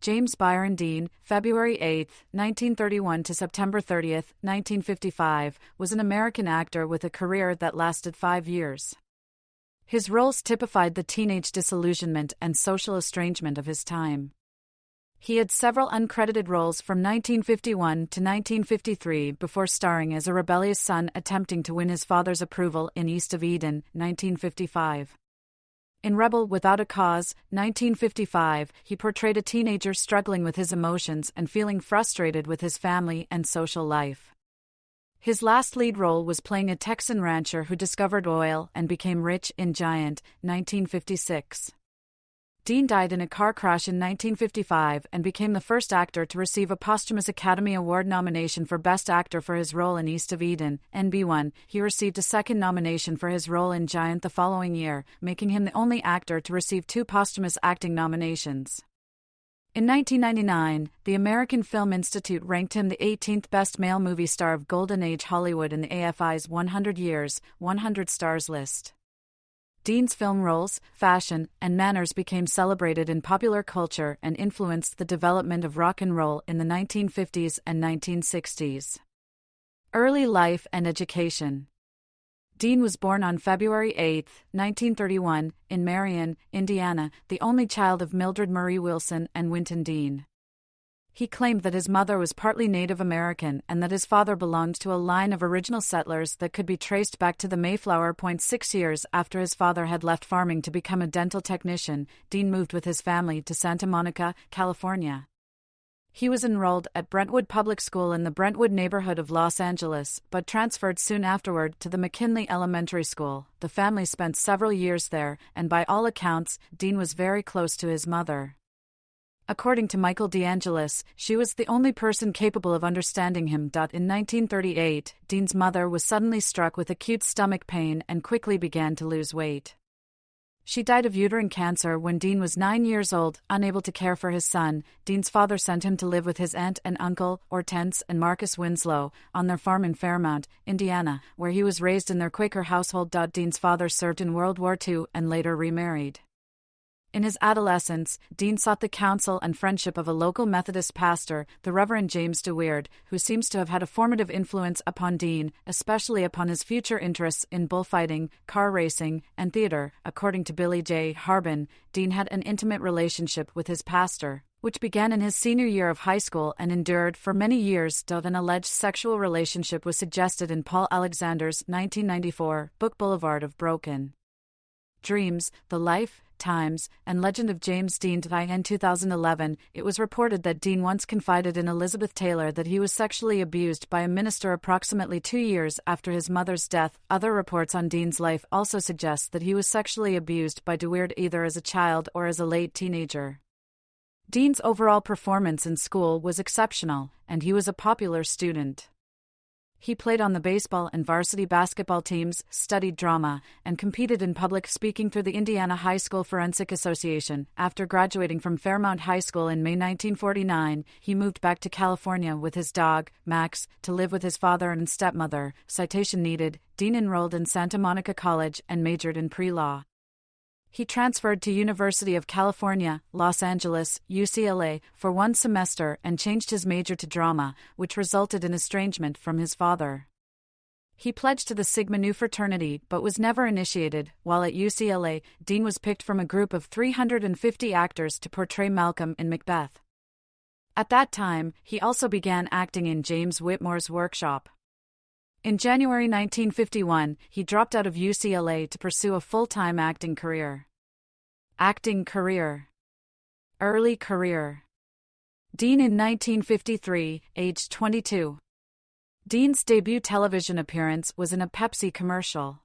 James Byron Dean, February 8, 1931 to September 30, 1955, was an American actor with a career that lasted 5 years. His roles typified the teenage disillusionment and social estrangement of his time. He had several uncredited roles from 1951 to 1953 before starring as a rebellious son attempting to win his father's approval in East of Eden, 1955. In Rebel Without a Cause, 1955, he portrayed a teenager struggling with his emotions and feeling frustrated with his family and social life. His last lead role was playing a Texan rancher who discovered oil and became rich in Giant, 1956. Dean died in a car crash in 1955 and became the first actor to receive a posthumous Academy Award nomination for Best Actor for his role in East of Eden, NB1. He received a second nomination for his role in Giant the following year, making him the only actor to receive 2 posthumous acting nominations. In 1999, the American Film Institute ranked him the 18th best male movie star of Golden Age Hollywood in the AFI's 100 Years, 100 Stars list. Dean's film roles, fashion, and manners became celebrated in popular culture and influenced the development of rock and roll in the 1950s and 1960s. Early life and education. Dean was born on February 8, 1931, in Marion, Indiana, the only child of Mildred Marie Wilson and Winton Dean. He claimed that his mother was partly Native American and that his father belonged to a line of original settlers that could be traced back to the Mayflower. 6 years after his father had left farming to become a dental technician, Dean moved with his family to Santa Monica, California. He was enrolled at Brentwood Public School in the Brentwood neighborhood of Los Angeles, but transferred soon afterward to the McKinley Elementary School. The family spent several years there, and by all accounts, Dean was very close to his mother. According to Michael DeAngelis, she was the only person capable of understanding him. In 1938, Dean's mother was suddenly struck with acute stomach pain and quickly began to lose weight. She died of uterine cancer when Dean was 9 years old. Unable to care for his son, Dean's father sent him to live with his aunt and uncle, Hortense and Marcus Winslow, on their farm in Fairmount, Indiana, where he was raised in their Quaker household. Dean's father served in World War II and later remarried. In his adolescence, Dean sought the counsel and friendship of a local Methodist pastor, the Reverend James DeWeerd, who seems to have had a formative influence upon Dean, especially upon his future interests in bullfighting, car racing, and theater. According to Billy J. Harbin, Dean had an intimate relationship with his pastor, which began in his senior year of high school and endured for many years. An alleged sexual relationship was suggested in Paul Alexander's 1994 book Boulevard of Broken Dreams, The Life, Times, and Legend of James Dean. In 2011, it was reported that Dean once confided in Elizabeth Taylor that he was sexually abused by a minister approximately 2 years after his mother's death. Other reports on Dean's life also suggest that he was sexually abused by DeWeerd either as a child or as a late teenager. Dean's overall performance in school was exceptional, and he was a popular student. He played on the baseball and varsity basketball teams, studied drama, and competed in public speaking through the Indiana High School Forensic Association. After graduating from Fairmount High School in May 1949, he moved back to California with his dog, Max, to live with his father and stepmother. Citation needed. Dean enrolled in Santa Monica College and majored in pre-law. He transferred to University of California, Los Angeles, UCLA, for 1 semester and changed his major to drama, which resulted in estrangement from his father. He pledged to the Sigma Nu fraternity but was never initiated. While at UCLA, Dean was picked from a group of 350 actors to portray Malcolm in Macbeth. At that time, he also began acting in James Whitmore's workshop. In January 1951, he dropped out of UCLA to pursue a full-time acting career. Acting career. Early career. Dean in 1953, aged 22. Dean's debut television appearance was in a Pepsi commercial.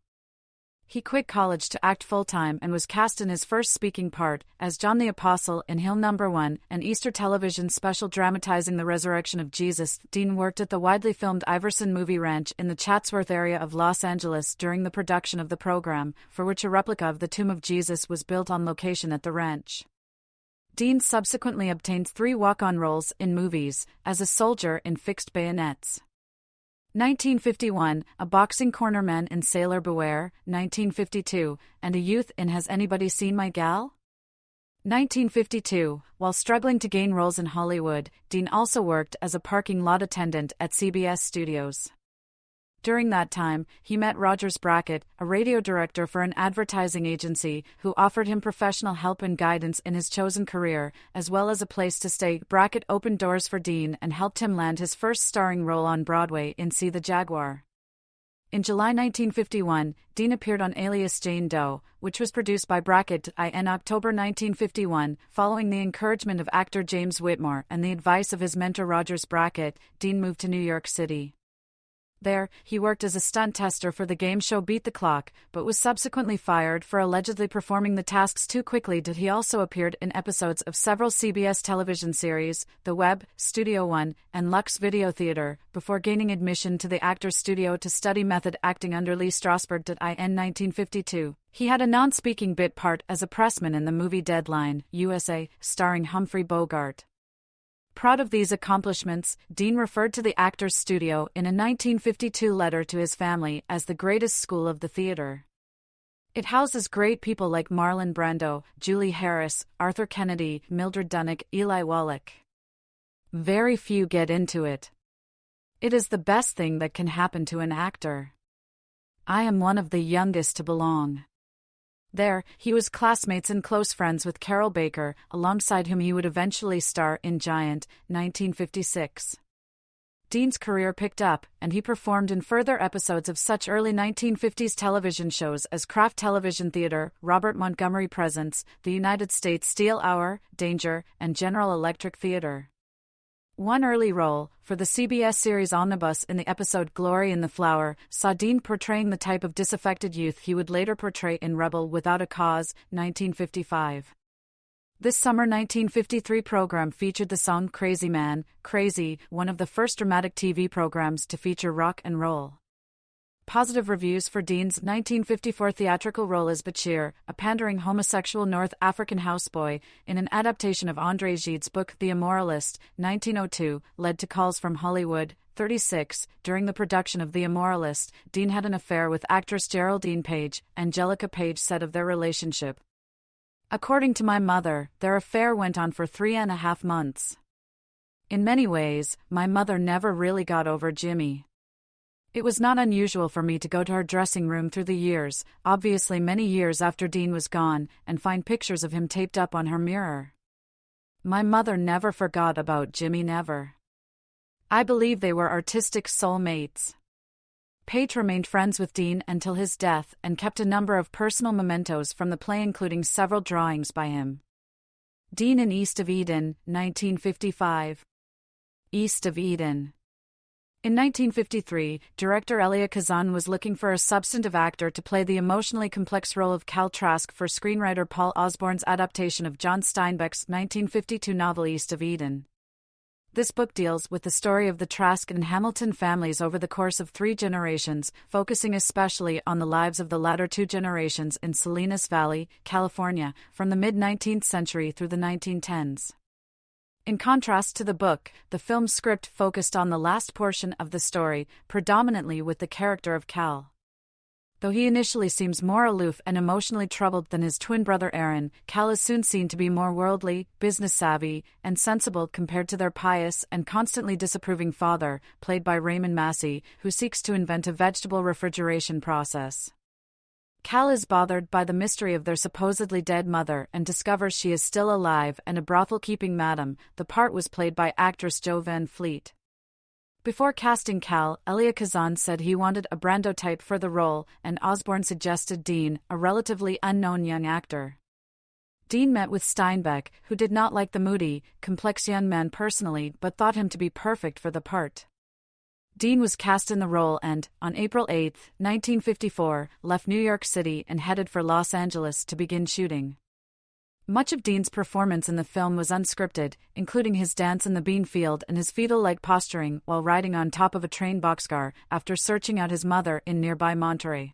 He quit college to act full-time and was cast in his first speaking part, as John the Apostle in Hill No. 1, an Easter television special dramatizing the resurrection of Jesus. Dean worked at the widely filmed Iverson Movie Ranch in the Chatsworth area of Los Angeles during the production of the program, for which a replica of the Tomb of Jesus was built on location at the ranch. Dean subsequently obtained 3 walk-on roles in movies, as a soldier in Fixed Bayonets. 1951, a boxing cornerman in Sailor Beware, 1952, and a youth in Has Anybody Seen My Gal? 1952. While struggling to gain roles in Hollywood, Dean also worked as a parking lot attendant at CBS Studios. During that time, he met Rogers Brackett, a radio director for an advertising agency, who offered him professional help and guidance in his chosen career, as well as a place to stay. Brackett opened doors for Dean and helped him land his first starring role on Broadway in See the Jaguar. In July 1951, Dean appeared on Alias Jane Doe, which was produced by Brackett. In October 1951, following the encouragement of actor James Whitmore and the advice of his mentor Rogers Brackett, Dean moved to New York City. There, he worked as a stunt tester for the game show Beat the Clock, but was subsequently fired for allegedly performing the tasks too quickly. He also appeared in episodes of several CBS television series, The Web, Studio One, and Lux Video Theater, before gaining admission to the Actors Studio to study method acting under Lee Strasberg. In 1952, he had a non-speaking bit part as a pressman in the movie Deadline, USA, starring Humphrey Bogart. Proud of these accomplishments, Dean referred to the Actors Studio in a 1952 letter to his family as the greatest school of the theater. It houses great people like Marlon Brando, Julie Harris, Arthur Kennedy, Mildred Dunnock, Eli Wallach. Very few get into it. It is the best thing that can happen to an actor. I am one of the youngest to belong. There, he was classmates and close friends with Carol Baker, alongside whom he would eventually star in Giant, 1956. Dean's career picked up, and he performed in further episodes of such early 1950s television shows as Kraft Television Theater, Robert Montgomery Presents, The United States Steel Hour, Danger, and General Electric Theater. One early role, for the CBS series Omnibus in the episode Glory in the Flower, saw Dean portraying the type of disaffected youth he would later portray in Rebel Without a Cause, 1955. This summer 1953 program featured the song Crazy Man, Crazy, one of the first dramatic TV programs to feature rock and roll. Positive reviews for Dean's 1954 theatrical role as Bashir, a pandering homosexual North African houseboy, in an adaptation of André Gide's book The Immoralist, 1902, led to calls from Hollywood. 36. During the production of The Immoralist, Dean had an affair with actress Geraldine Page, Angelica Page said of their relationship. According to my mother, their affair went on for 3.5 months. In many ways, my mother never really got over Jimmy. It was not unusual for me to go to her dressing room through the years, obviously many years after Dean was gone, and find pictures of him taped up on her mirror. My mother never forgot about Jimmy, never. I believe they were artistic soulmates. Page remained friends with Dean until his death and kept a number of personal mementos from the play, including several drawings by him. Dean in East of Eden, 1955. East of Eden. In 1953, director Elia Kazan was looking for a substantive actor to play the emotionally complex role of Cal Trask for screenwriter Paul Osborne's adaptation of John Steinbeck's 1952 novel East of Eden. This book deals with the story of the Trask and Hamilton families over the course of 3 generations, focusing especially on the lives of the latter 2 generations in Salinas Valley, California, from the mid-19th century through the 1910s. In contrast to the book, the film's script focused on the last portion of the story, predominantly with the character of Cal. Though he initially seems more aloof and emotionally troubled than his twin brother Aaron, Cal is soon seen to be more worldly, business-savvy, and sensible compared to their pious and constantly disapproving father, played by Raymond Massey, who seeks to invent a vegetable refrigeration process. Cal is bothered by the mystery of their supposedly dead mother and discovers she is still alive and a brothel-keeping madam. The part was played by actress Jo Van Fleet. Before casting Cal, Elia Kazan said he wanted a Brando type for the role, and Osborne suggested Dean, a relatively unknown young actor. Dean met with Steinbeck, who did not like the moody, complex young man personally but thought him to be perfect for the part. Dean was cast in the role and, on April 8, 1954, left New York City and headed for Los Angeles to begin shooting. Much of Dean's performance in the film was unscripted, including his dance in the bean field and his fetal-like posturing while riding on top of a train boxcar after searching out his mother in nearby Monterey.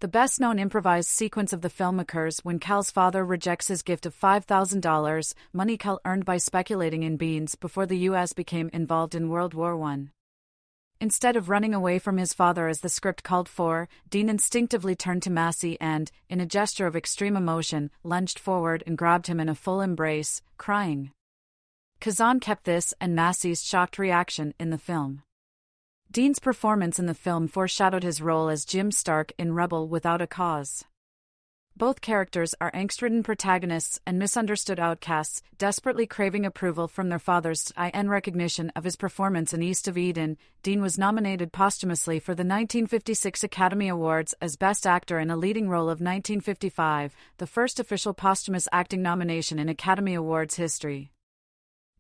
The best-known improvised sequence of the film occurs when Cal's father rejects his gift of $5,000, money Cal earned by speculating in beans before the U.S. became involved in World War I. Instead of running away from his father as the script called for, Dean instinctively turned to Massey and, in a gesture of extreme emotion, lunged forward and grabbed him in a full embrace, crying. Kazan kept this and Massey's shocked reaction in the film. Dean's performance in the film foreshadowed his role as Jim Stark in Rebel Without a Cause. Both characters are angst-ridden protagonists and misunderstood outcasts, desperately craving approval from their fathers. In recognition of his performance in East of Eden, Dean was nominated posthumously for the 1956 Academy Awards as Best Actor in a Leading Role of 1955, the first official posthumous acting nomination in Academy Awards history.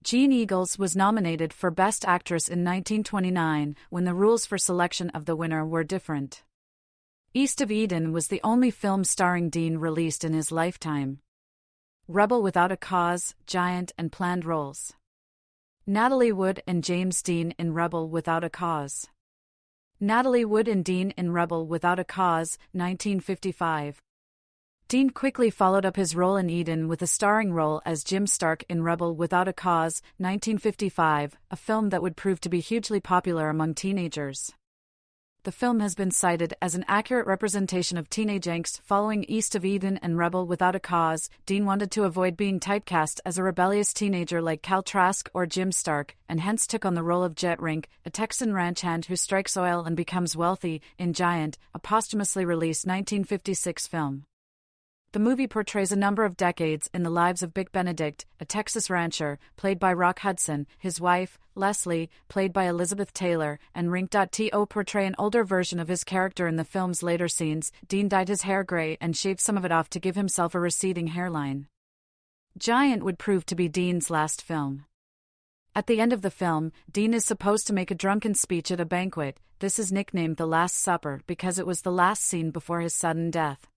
Jean Eagles was nominated for Best Actress in 1929, when the rules for selection of the winner were different. East of Eden was the only film starring Dean released in his lifetime. Rebel Without a Cause, Giant and planned roles. Natalie Wood and James Dean in Rebel Without a Cause. Natalie Wood and Dean in Rebel Without a Cause, 1955. Dean quickly followed up his role in Eden with a starring role as Jim Stark in Rebel Without a Cause, 1955, a film that would prove to be hugely popular among teenagers. The film has been cited as an accurate representation of teenage angst. Following East of Eden and Rebel Without a Cause, Dean wanted to avoid being typecast as a rebellious teenager like Cal Trask or Jim Stark, and hence took on the role of Jet Rink, a Texan ranch hand who strikes oil and becomes wealthy, in Giant, a posthumously released 1956 film. The movie portrays a number of decades in the lives of Bick Benedict, a Texas rancher, played by Rock Hudson, his wife, Leslie, played by Elizabeth Taylor, and Rink.to portray an older version of his character in the film's later scenes. Dean dyed his hair gray and shaved some of it off to give himself a receding hairline. Giant would prove to be Dean's last film. At the end of the film, Dean is supposed to make a drunken speech at a banquet. This is nicknamed The Last Supper because it was the last scene before his sudden death.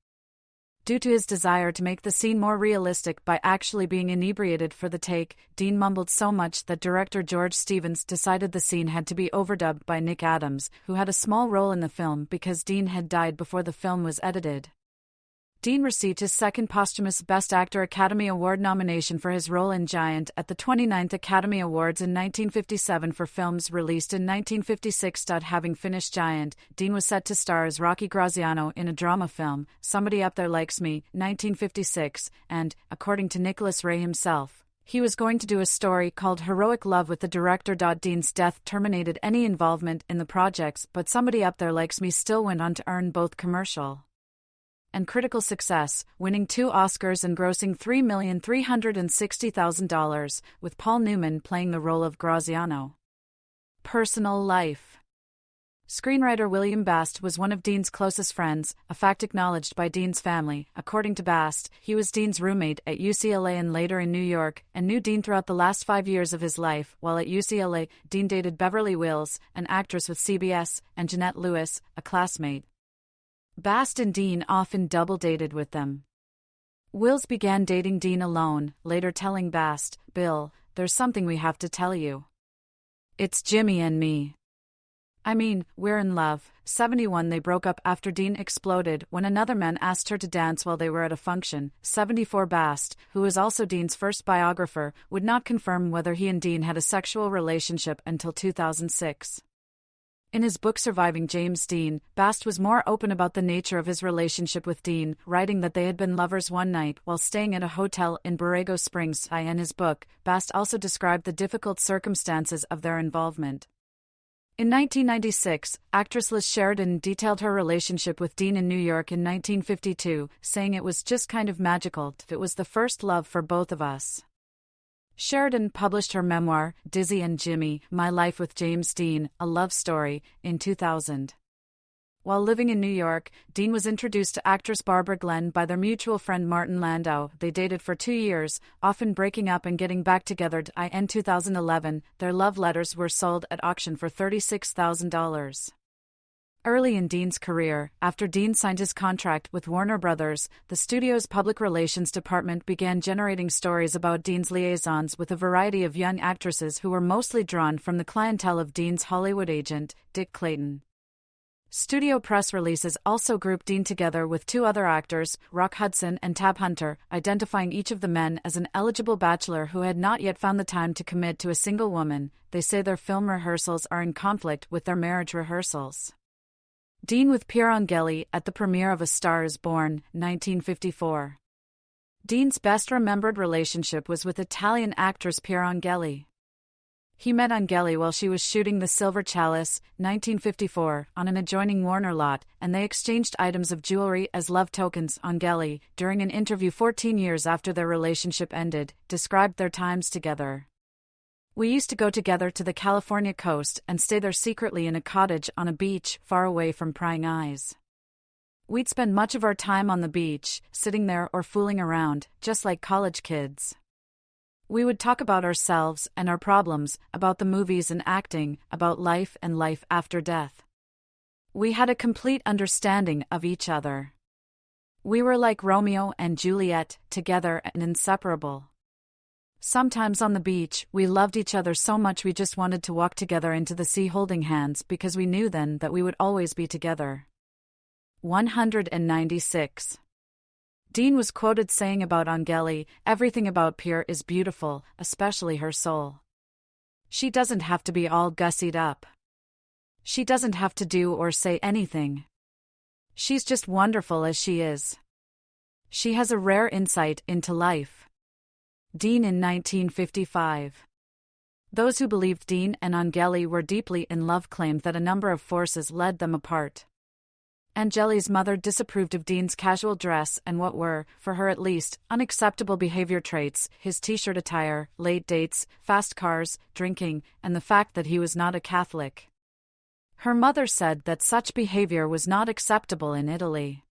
Due to his desire to make the scene more realistic by actually being inebriated for the take, Dean mumbled so much that director George Stevens decided the scene had to be overdubbed by Nick Adams, who had a small role in the film because Dean had died before the film was edited. Dean received his second posthumous Best Actor Academy Award nomination for his role in Giant at the 29th Academy Awards in 1957 for films released in 1956. Having finished Giant, Dean was set to star as Rocky Graziano in a drama film, Somebody Up There Likes Me, 1956, and, according to Nicholas Ray himself, he was going to do a story called Heroic Love with the director. Dean's death terminated any involvement in the projects, but Somebody Up There Likes Me still went on to earn both commercial and critical success, winning 2 Oscars and grossing $3,360,000, with Paul Newman playing the role of Graziano. Personal life. Screenwriter William Bast was one of Dean's closest friends, a fact acknowledged by Dean's family. According to Bast, he was Dean's roommate at UCLA and later in New York, and knew Dean throughout the last 5 years of his life. While at UCLA, Dean dated Beverly Wills, an actress with CBS, and Jeanette Lewis, a classmate. Bast and Dean often double-dated with them. Wills began dating Dean alone, later telling Bast, "Bill, there's something we have to tell you. It's Jimmy and me. I mean, we're in love." 71 They broke up after Dean exploded when another man asked her to dance while they were at a function. 74 Bast, who was also Dean's first biographer, would not confirm whether he and Dean had a sexual relationship until 2006. In his book Surviving James Dean, Bast was more open about the nature of his relationship with Dean, writing that they had been lovers one night while staying at a hotel in Borrego Springs. In his book, Bast also described the difficult circumstances of their involvement. In 1996, actress Liz Sheridan detailed her relationship with Dean in New York in 1952, saying it was just kind of magical. It was the first love for both of us. Sheridan published her memoir, Dizzy and Jimmy, My Life with James Dean, A Love Story, in 2000. While living in New York, Dean was introduced to actress Barbara Glenn by their mutual friend Martin Landau. They dated for 2 years, often breaking up and getting back together. In 2011, their love letters were sold at auction for $36,000. Early in Dean's career, after Dean signed his contract with Warner Brothers, the studio's public relations department began generating stories about Dean's liaisons with a variety of young actresses who were mostly drawn from the clientele of Dean's Hollywood agent, Dick Clayton. Studio press releases also grouped Dean together with two other actors, Rock Hudson and Tab Hunter, identifying each of the men as an eligible bachelor who had not yet found the time to commit to a single woman. They say their film rehearsals are in conflict with their marriage rehearsals. Dean with Pier Angeli at the premiere of A Star is Born, 1954. Dean's best-remembered relationship was with Italian actress Pier Angeli. He met Angeli while she was shooting The Silver Chalice, 1954, on an adjoining Warner lot, and they exchanged items of jewelry as love tokens. Angeli, during an interview 14 years after their relationship ended, described their times together. "We used to go together to the California coast and stay there secretly in a cottage on a beach far away from prying eyes. We'd spend much of our time on the beach, sitting there or fooling around, just like college kids. We would talk about ourselves and our problems, about the movies and acting, about life and life after death. We had a complete understanding of each other. We were like Romeo and Juliet, together and inseparable. Sometimes on the beach, we loved each other so much we just wanted to walk together into the sea holding hands because we knew then that we would always be together." 196. Dean was quoted saying about Angeli, "Everything about Pier is beautiful, especially her soul. She doesn't have to be all gussied up. She doesn't have to do or say anything. She's just wonderful as she is. She has a rare insight into life." Dean in 1955. Those who believed Dean and Angeli were deeply in love claimed that a number of forces led them apart. Angeli's mother disapproved of Dean's casual dress and what were, for her at least, unacceptable behavior traits: his t-shirt attire, late dates, fast cars, drinking, and the fact that he was not a Catholic. Her mother said that such behavior was not acceptable in Italy.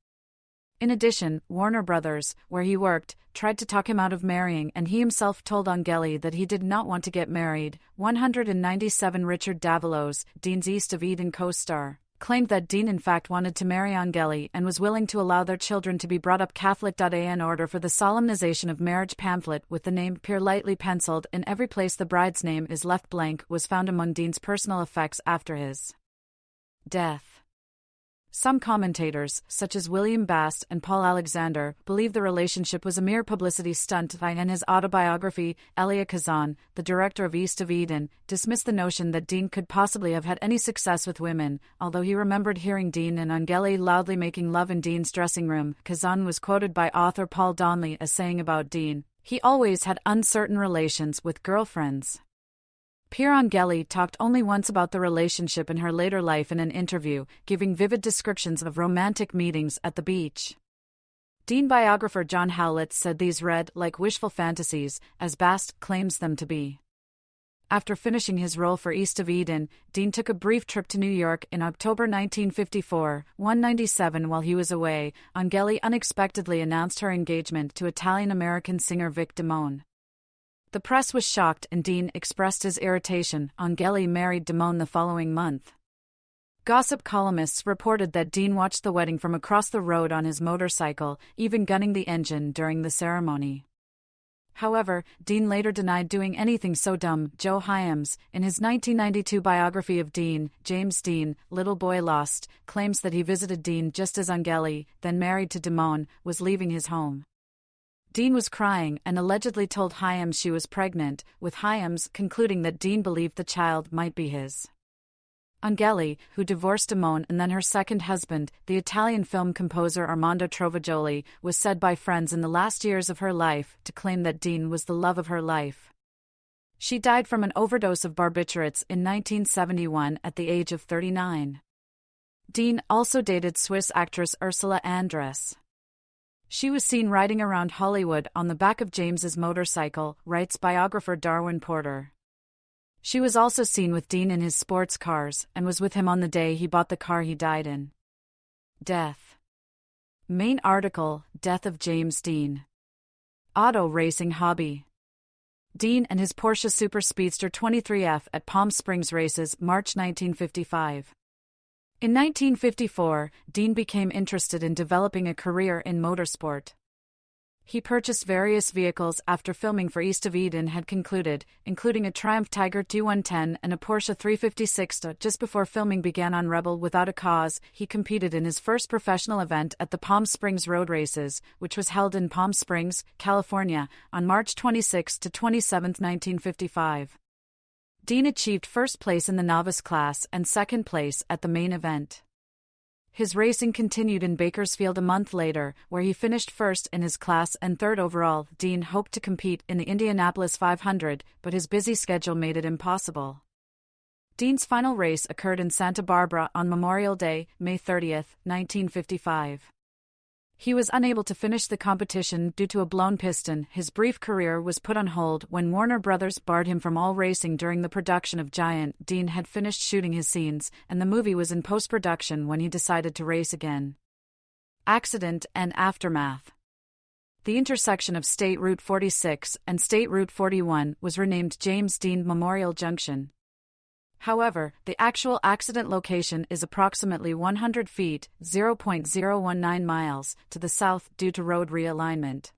In addition, Warner Brothers, where he worked, tried to talk him out of marrying, and he himself told Angeli that he did not want to get married. 197 Richard Davalos, Dean's East of Eden co-star, claimed that Dean in fact wanted to marry Angeli and was willing to allow their children to be brought up Catholic. An order for the solemnization of marriage pamphlet with the name Pier lightly penciled in every place the bride's name is left blank was found among Dean's personal effects after his death. Some commentators, such as William Bast and Paul Alexander, believe the relationship was a mere publicity stunt. In his autobiography, Elia Kazan, the director of East of Eden, dismissed the notion that Dean could possibly have had any success with women, although he remembered hearing Dean and Angeli loudly making love in Dean's dressing room. Kazan was quoted by author Paul Donnelly as saying about Dean, "He always had uncertain relations with girlfriends." Pier Angeli talked only once about the relationship in her later life in an interview, giving vivid descriptions of romantic meetings at the beach. Dean biographer John Howlett said these read like wishful fantasies, as Bast claims them to be. After finishing his role for East of Eden, Dean took a brief trip to New York in October 1954, 197. While he was away, Angeli unexpectedly announced her engagement to Italian-American singer Vic Damone. The press was shocked and Dean expressed his irritation. Angeli married Damone the following month. Gossip columnists reported that Dean watched the wedding from across the road on his motorcycle, even gunning the engine during the ceremony. However, Dean later denied doing anything so dumb. Joe Hyams, in his 1992 biography of Dean, James Dean, Little Boy Lost, claims that he visited Dean just as Angeli, then married to Damone, was leaving his home. Dean was crying and allegedly told Hyams she was pregnant, with Hyams concluding that Dean believed the child might be his. Angeli, who divorced Damone and then her second husband, the Italian film composer Armando Trovajoli, was said by friends in the last years of her life to claim that Dean was the love of her life. She died from an overdose of barbiturates in 1971 at the age of 39. Dean also dated Swiss actress Ursula Andress. She was seen riding around Hollywood on the back of James's motorcycle, writes biographer Darwin Porter. She was also seen with Dean in his sports cars and was with him on the day he bought the car he died in. Death. Main article: Death of James Dean. Auto racing hobby. Dean and his Porsche Super Speedster 23F at Palm Springs races, March 1955. In 1954, Dean became interested in developing a career in motorsport. He purchased various vehicles after filming for East of Eden had concluded, including a Triumph Tiger T110 and a Porsche 356. Just before filming began on Rebel Without a Cause, he competed in his first professional event at the Palm Springs Road Races, which was held in Palm Springs, California, on March 26 to 27, 1955. Dean achieved first place in the novice class and second place at the main event. His racing continued in Bakersfield a month later, where he finished first in his class and third overall. Dean hoped to compete in the Indianapolis 500, but his busy schedule made it impossible. Dean's final race occurred in Santa Barbara on Memorial Day, May 30, 1955. He was unable to finish the competition due to a blown piston. His brief career was put on hold when Warner Brothers barred him from all racing during the production of Giant. Dean had finished shooting his scenes, and the movie was in post-production when he decided to race again. Accident and aftermath. The intersection of State Route 46 and State Route 41 was renamed James Dean Memorial Junction. However, the actual accident location is approximately 100 feet (0.019 miles) to the south due to road realignment.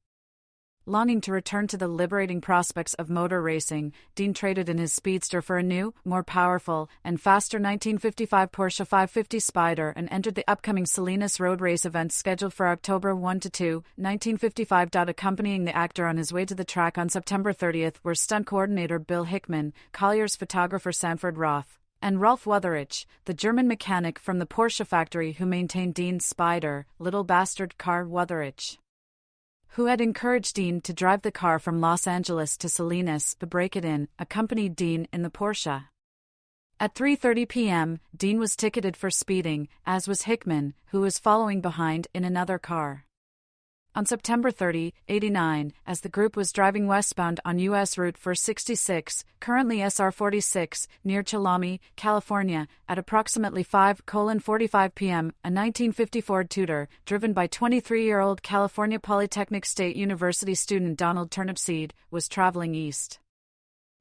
Longing to return to the liberating prospects of motor racing, Dean traded in his Speedster for a new, more powerful, and faster 1955 Porsche 550 Spyder and entered the upcoming Salinas Road Race event scheduled for October 1–2, 1955. Accompanying the actor on his way to the track on September 30 were stunt coordinator Bill Hickman, Collier's photographer Sanford Roth, and Rolf Wutherich, the German mechanic from the Porsche factory who maintained Dean's Spyder, Little Bastard car. Wutherich, who had encouraged Dean to drive the car from Los Angeles to Salinas to break it in, accompanied Dean in the Porsche. At 3:30 p.m., Dean was ticketed for speeding, as was Hickman, who was following behind in another car. On September 30, 1989, as the group was driving westbound on U.S. Route 466, currently SR 46, near Chalami, California, at approximately 5:45 p.m., a 1950 Ford Tudor, driven by 23-year-old California Polytechnic State University student Donald Turnipseed, was traveling east.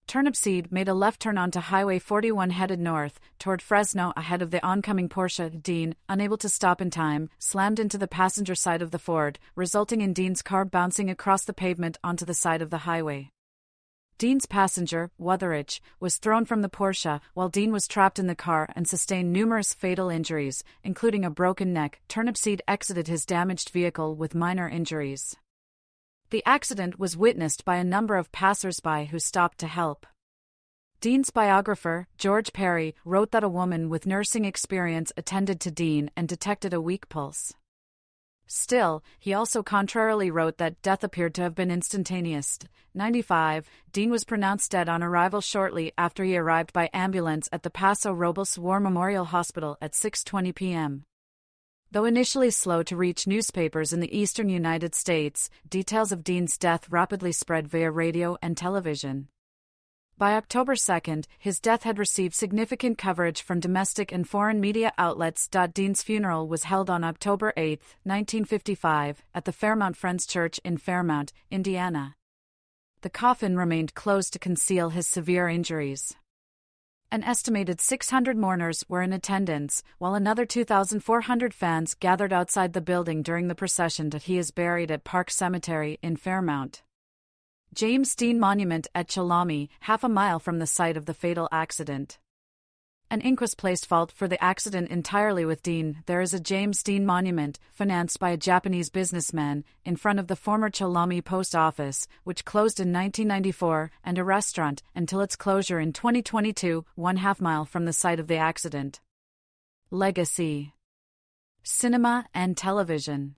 Turnipseed made a left turn onto Highway 41 headed north, toward Fresno ahead of the oncoming Porsche. Dean, unable to stop in time, slammed into the passenger side of the Ford, resulting in Dean's car bouncing across the pavement onto the side of the highway. Dean's passenger, Wutherich, was thrown from the Porsche, while Dean was trapped in the car and sustained numerous fatal injuries, including a broken neck. Turnipseed exited his damaged vehicle with minor injuries. The accident was witnessed by a number of passers-by who stopped to help. Dean's biographer, George Perry, wrote that a woman with nursing experience attended to Dean and detected a weak pulse. Still, he also contrarily wrote that death appeared to have been instantaneous. 95, Dean was pronounced dead on arrival shortly after he arrived by ambulance at the Paso Robles War Memorial Hospital at 6:20 p.m. Though initially slow to reach newspapers in the eastern United States, details of Dean's death rapidly spread via radio and television. By October 2, his death had received significant coverage from domestic and foreign media outlets. Dean's funeral was held on October 8, 1955, at the Fairmount Friends Church in Fairmount, Indiana. The coffin remained closed to conceal his severe injuries. An estimated 600 mourners were in attendance, while another 2,400 fans gathered outside the building during the procession. He is buried at Park Cemetery in Fairmount. James Dean Monument at Chalami, half a mile from the site of the fatal accident. An inquest placed fault for the accident entirely with Dean. There is a James Dean Monument, financed by a Japanese businessman, in front of the former Chalami post office, which closed in 1994, and a restaurant, until its closure in 2022, 1/2 mile from the site of the accident. Legacy. Cinema and television.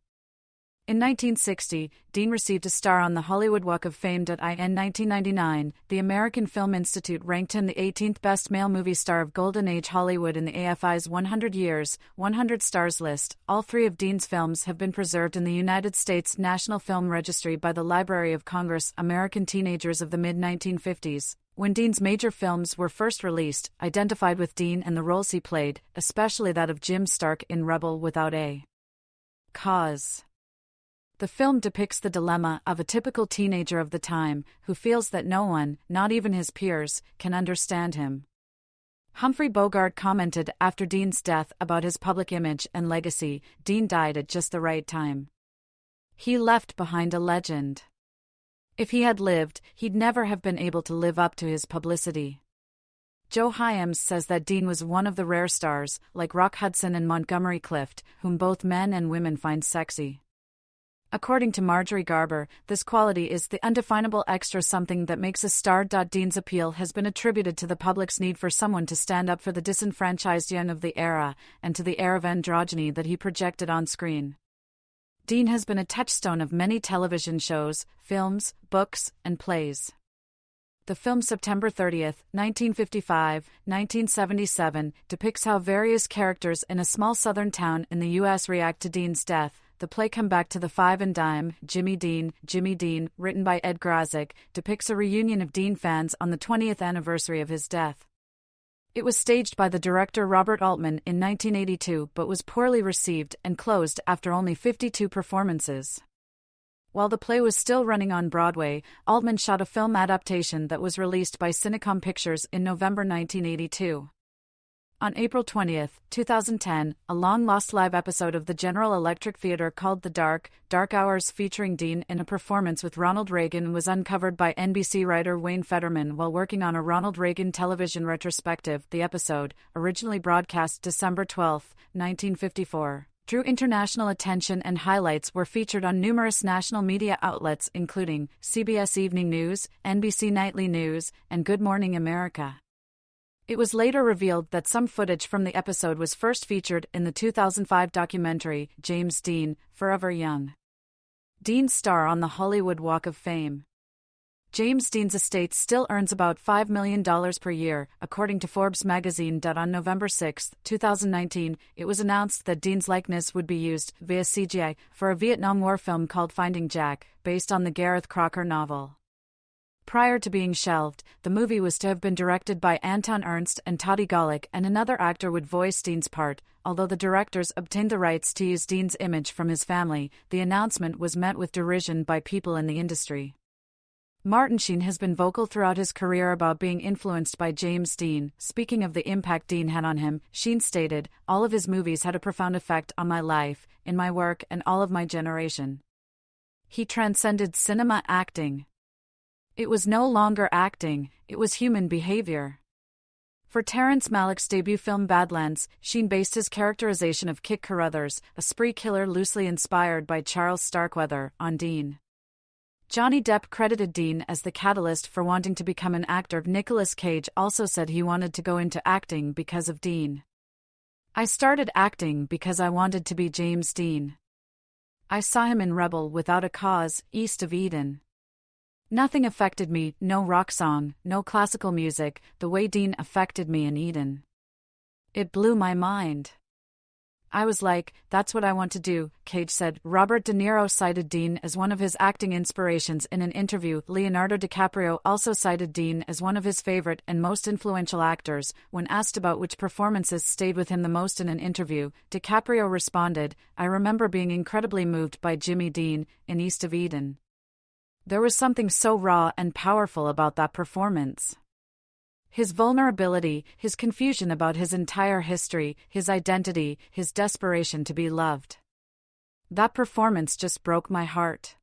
In 1960, Dean received a star on the Hollywood Walk of Fame. In 1999, the American Film Institute ranked him the 18th best male movie star of Golden Age Hollywood in the AFI's 100 Years, 100 Stars list. All three of Dean's films have been preserved in the United States National Film Registry by the Library of Congress. American teenagers of the mid-1950s, when Dean's major films were first released, identified with Dean and the roles he played, especially that of Jim Stark in Rebel Without a Cause. The film depicts the dilemma of a typical teenager of the time, who feels that no one, not even his peers, can understand him. Humphrey Bogart commented after Dean's death about his public image and legacy: Dean died at just the right time. He left behind a legend. If he had lived, he'd never have been able to live up to his publicity. Joe Hyams says that Dean was one of the rare stars, like Rock Hudson and Montgomery Clift, whom both men and women find sexy. According to Marjorie Garber, this quality is the undefinable extra something that makes a star. Dean's appeal has been attributed to the public's need for someone to stand up for the disenfranchised young of the era, and to the air of androgyny that he projected on screen. Dean has been a touchstone of many television shows, films, books, and plays. The film September 30, 1955, 1977, depicts how various characters in a small southern town in the U.S. react to Dean's death. The play Come Back to the Five and Dime, Jimmy Dean, written by Ed Grazik, depicts a reunion of Dean fans on the 20th anniversary of his death. It was staged by the director Robert Altman in 1982 but was poorly received and closed after only 52 performances. While the play was still running on Broadway, Altman shot a film adaptation that was released by Cinecom Pictures in November 1982. On April 20, 2010, a long-lost live episode of the General Electric Theater called The Dark Hours featuring Dean in a performance with Ronald Reagan was uncovered by NBC writer Wayne Fetterman while working on a Ronald Reagan television retrospective. The episode, originally broadcast December 12, 1954, drew international attention and highlights were featured on numerous national media outlets including CBS Evening News, NBC Nightly News, and Good Morning America. It was later revealed that some footage from the episode was first featured in the 2005 documentary, James Dean, Forever Young. Dean's star on the Hollywood Walk of Fame. James Dean's estate still earns about $5 million per year, according to Forbes magazine. On November 6, 2019, it was announced that Dean's likeness would be used, via CGI, for a Vietnam War film called Finding Jack, based on the Gareth Crocker novel. Prior to being shelved, the movie was to have been directed by Anton Ernst and Toddy Gollick, and another actor would voice Dean's part. Although the directors obtained the rights to use Dean's image from his family, the announcement was met with derision by people in the industry. Martin Sheen has been vocal throughout his career about being influenced by James Dean. Speaking of the impact Dean had on him, Sheen stated, "All of his movies had a profound effect on my life, in my work, and all of my generation. He transcended cinema acting. It was no longer acting, it was human behavior." For Terrence Malick's debut film Badlands, Sheen based his characterization of Kit Carruthers, a spree killer loosely inspired by Charles Starkweather, on Dean. Johnny Depp credited Dean as the catalyst for wanting to become an actor. Nicolas Cage also said he wanted to go into acting because of Dean. "I started acting because I wanted to be James Dean. I saw him in Rebel Without a Cause, East of Eden. Nothing affected me, no rock song, no classical music, the way Dean affected me in Eden. It blew my mind. I was like, that's what I want to do," Cage said. Robert De Niro cited Dean as one of his acting inspirations in an interview. Leonardo DiCaprio also cited Dean as one of his favorite and most influential actors. When asked about which performances stayed with him the most in an interview, DiCaprio responded, "I remember being incredibly moved by Jimmy Dean in East of Eden. There was something so raw and powerful about that performance. His vulnerability, his confusion about his entire history, his identity, his desperation to be loved. That performance just broke my heart."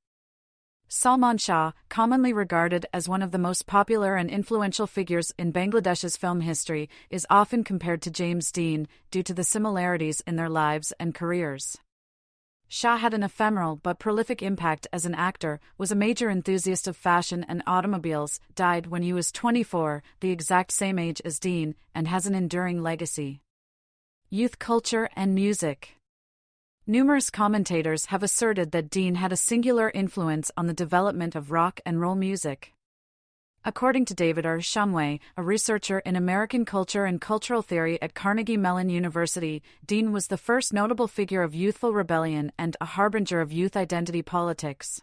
Salman Shah, commonly regarded as one of the most popular and influential figures in Bangladesh's film history, is often compared to James Dean, due to the similarities in their lives and careers. Shah had an ephemeral but prolific impact as an actor, was a major enthusiast of fashion and automobiles, died when he was 24, the exact same age as Dean, and has an enduring legacy. Youth culture and music. Numerous commentators have asserted that Dean had a singular influence on the development of rock and roll music. According to David R. Shumway, a researcher in American culture and cultural theory at Carnegie Mellon University, Dean was the first notable figure of youthful rebellion and a harbinger of youth identity politics.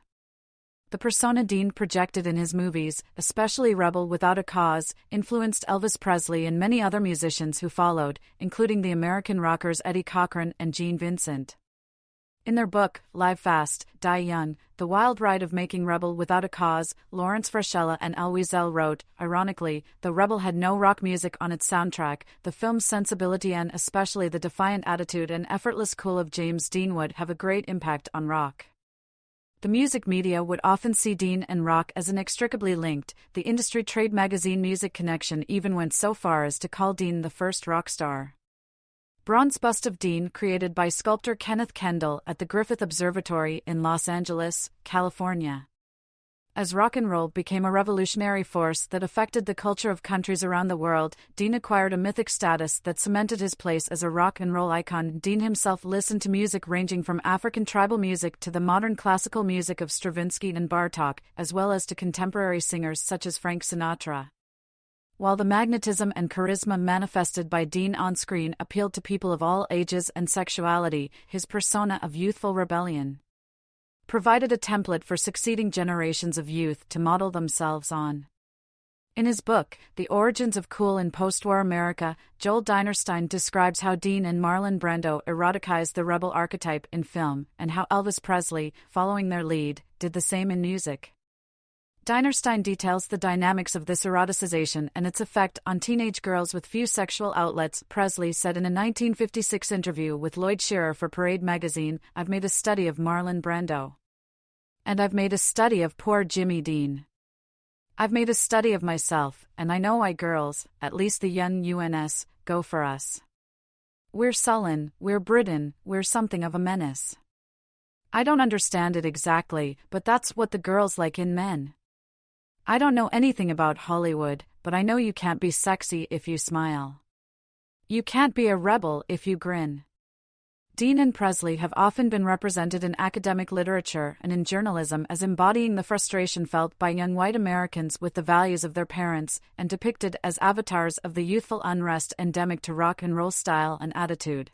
The persona Dean projected in his movies, especially Rebel Without a Cause, influenced Elvis Presley and many other musicians who followed, including the American rockers Eddie Cochran and Gene Vincent. In their book, Live Fast, Die Young, The Wild Ride of Making Rebel Without a Cause, Lawrence Frashella and Al Wiesel wrote, ironically, though Rebel had no rock music on its soundtrack, the film's sensibility and especially the defiant attitude and effortless cool of James Dean would have a great impact on rock. The music media would often see Dean and rock as inextricably linked. The industry trade magazine Music Connection even went so far as to call Dean the first rock star. Bronze bust of Dean created by sculptor Kenneth Kendall at the Griffith Observatory in Los Angeles, California. As rock and roll became a revolutionary force that affected the culture of countries around the world, Dean acquired a mythic status that cemented his place as a rock and roll icon. Dean himself listened to music ranging from African tribal music to the modern classical music of Stravinsky and Bartók, as well as to contemporary singers such as Frank Sinatra. While the magnetism and charisma manifested by Dean on screen appealed to people of all ages and sexuality, his persona of youthful rebellion provided a template for succeeding generations of youth to model themselves on. In his book, The Origins of Cool in Post-War America, Joel Dinerstein describes how Dean and Marlon Brando eroticized the rebel archetype in film, and how Elvis Presley, following their lead, did the same in music. Dinerstein details the dynamics of this eroticization and its effect on teenage girls with few sexual outlets. Presley said in a 1956 interview with Lloyd Shearer for Parade magazine, "I've made a study of Marlon Brando. And I've made a study of poor Jimmy Dean. I've made a study of myself, and I know why girls, at least the young UNS, go for us. We're sullen, we're Britain, we're something of a menace. I don't understand it exactly, but that's what the girls like in men. I don't know anything about Hollywood, but I know you can't be sexy if you smile. You can't be a rebel if you grin." Dean and Presley have often been represented in academic literature and in journalism as embodying the frustration felt by young white Americans with the values of their parents, and depicted as avatars of the youthful unrest endemic to rock and roll style and attitude.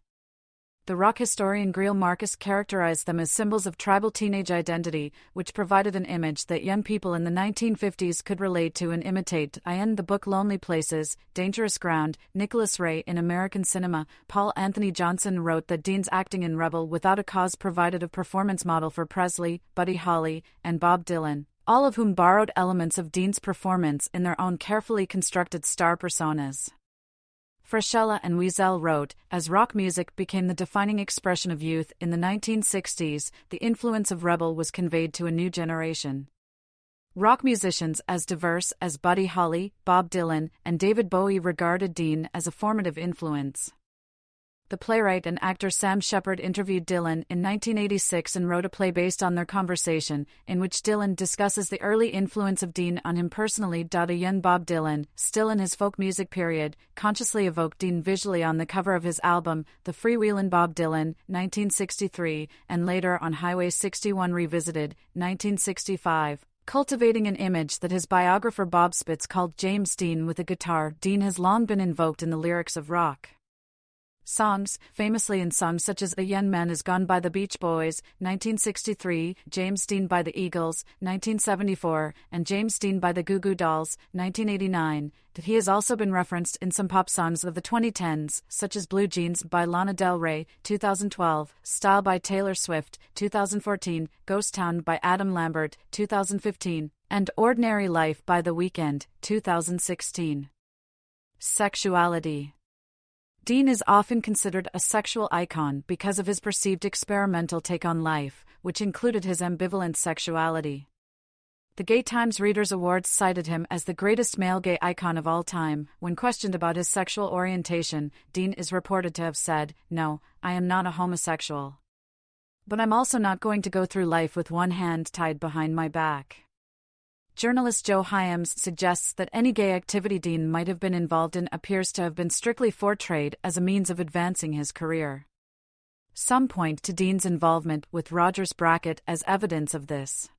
The rock historian Greil Marcus characterized them as symbols of tribal teenage identity, which provided an image that young people in the 1950s could relate to and imitate. In the book Lonely Places, Dangerous Ground, Nicholas Ray in American Cinema, Paul Anthony Johnson wrote that Dean's acting in Rebel Without a Cause provided a performance model for Presley, Buddy Holly, and Bob Dylan, all of whom borrowed elements of Dean's performance in their own carefully constructed star personas. Frashella and Wiesel wrote, as rock music became the defining expression of youth in the 1960s, the influence of Rebel was conveyed to a new generation. Rock musicians as diverse as Buddy Holly, Bob Dylan, and David Bowie regarded Dean as a formative influence. The playwright and actor Sam Shepard interviewed Dylan in 1986 and wrote a play based on their conversation, in which Dylan discusses the early influence of Dean on him personally. A young Bob Dylan, still in his folk music period, consciously evoked Dean visually on the cover of his album, The Freewheelin' Bob Dylan, 1963, and later on Highway 61 Revisited, 1965. Cultivating an image that his biographer Bob Spitz called James Dean with a guitar. Dean has long been invoked in the lyrics of rock songs, famously in songs such as A Young Man Is Gone by the Beach Boys, 1963, James Dean by the Eagles, 1974, and James Dean by the Goo Goo Dolls, 1989, that he has also been referenced in some pop songs of the 2010s, such as Blue Jeans by Lana Del Rey, 2012, Style by Taylor Swift, 2014, Ghost Town by Adam Lambert, 2015, and Ordinary Life by The Weeknd, 2016. Sexuality. Dean is often considered a sexual icon because of his perceived experimental take on life, which included his ambivalent sexuality. The Gay Times Readers' Awards cited him as the greatest male gay icon of all time. When questioned about his sexual orientation, Dean is reported to have said, "No, I am not a homosexual. But I'm also not going to go through life with one hand tied behind my back." Journalist Joe Hyams suggests that any gay activity Dean might have been involved in appears to have been strictly for trade as a means of advancing his career. Some point to Dean's involvement with Rogers Brackett as evidence of this.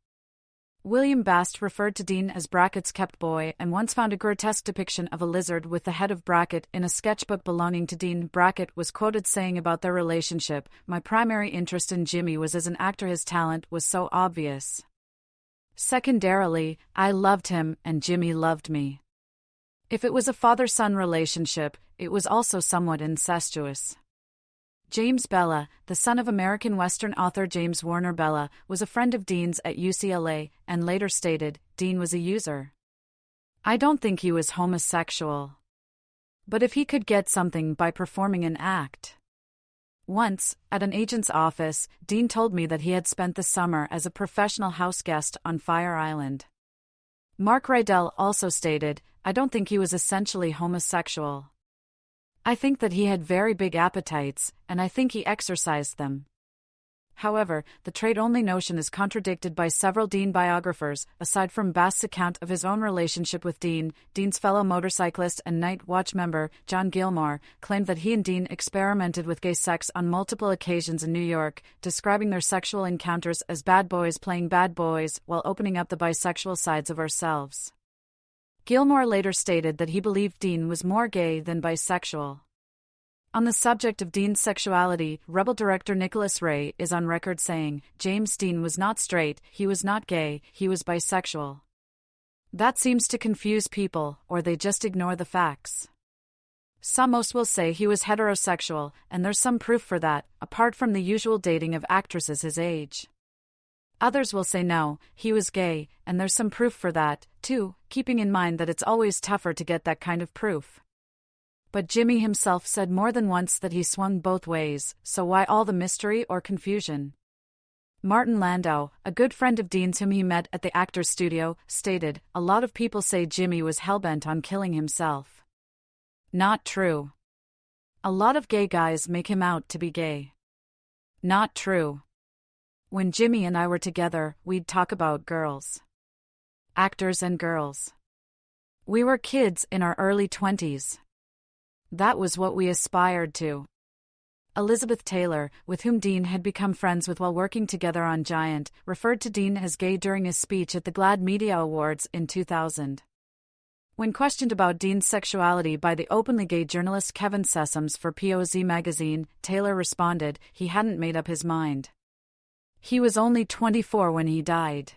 William Bast referred to Dean as Brackett's kept boy and once found a grotesque depiction of a lizard with the head of Brackett in a sketchbook belonging to Dean. Brackett was quoted saying about their relationship, "My primary interest in Jimmy was as an actor. His talent was so obvious. Secondarily, I loved him and Jimmy loved me. If it was a father-son relationship, it was also somewhat incestuous." James Bella, the son of American Western author James Warner Bella, was a friend of Dean's at UCLA, and later stated, Dean was a user. "I don't think he was homosexual. But if he could get something by performing an act, Once, at an agent's office, Dean told me that he had spent the summer as a professional house guest on Fire Island. Mark Rydell also stated, "I don't think he was essentially homosexual. I think that he had very big appetites, and I think he exercised them." However, the trait-only notion is contradicted by several Dean biographers. Aside from Bast's account of his own relationship with Dean, Dean's fellow motorcyclist and Night Watch member, John Gilmore, claimed that he and Dean experimented with gay sex on multiple occasions in New York, describing their sexual encounters as bad boys playing bad boys while opening up the bisexual sides of ourselves. Gilmore later stated that he believed Dean was more gay than bisexual. On the subject of Dean's sexuality, Rebel director Nicholas Ray is on record saying, "James Dean was not straight, he was not gay, he was bisexual." That seems to confuse people, or they just ignore the facts. Most will say he was heterosexual, and there's some proof for that, apart from the usual dating of actresses his age. Others will say no, he was gay, and there's some proof for that, too, keeping in mind that it's always tougher to get that kind of proof. But Jimmy himself said more than once that he swung both ways, so why all the mystery or confusion? Martin Landau, a good friend of Dean's whom he met at the Actors Studio, stated, "A lot of people say Jimmy was hellbent on killing himself. Not true. A lot of gay guys make him out to be gay. Not true. When Jimmy and I were together, we'd talk about girls. Actors and girls. We were kids in our early 20s. That was what we aspired to." Elizabeth Taylor, with whom Dean had become friends with while working together on Giant, referred to Dean as gay during his speech at the GLAAD Media Awards in 2000. When questioned about Dean's sexuality by the openly gay journalist Kevin Sessoms for POZ magazine, Taylor responded, "He hadn't made up his mind. He was only 24 when he died.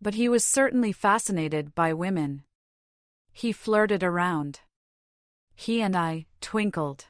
But he was certainly fascinated by women. He flirted around. He and I twinkled."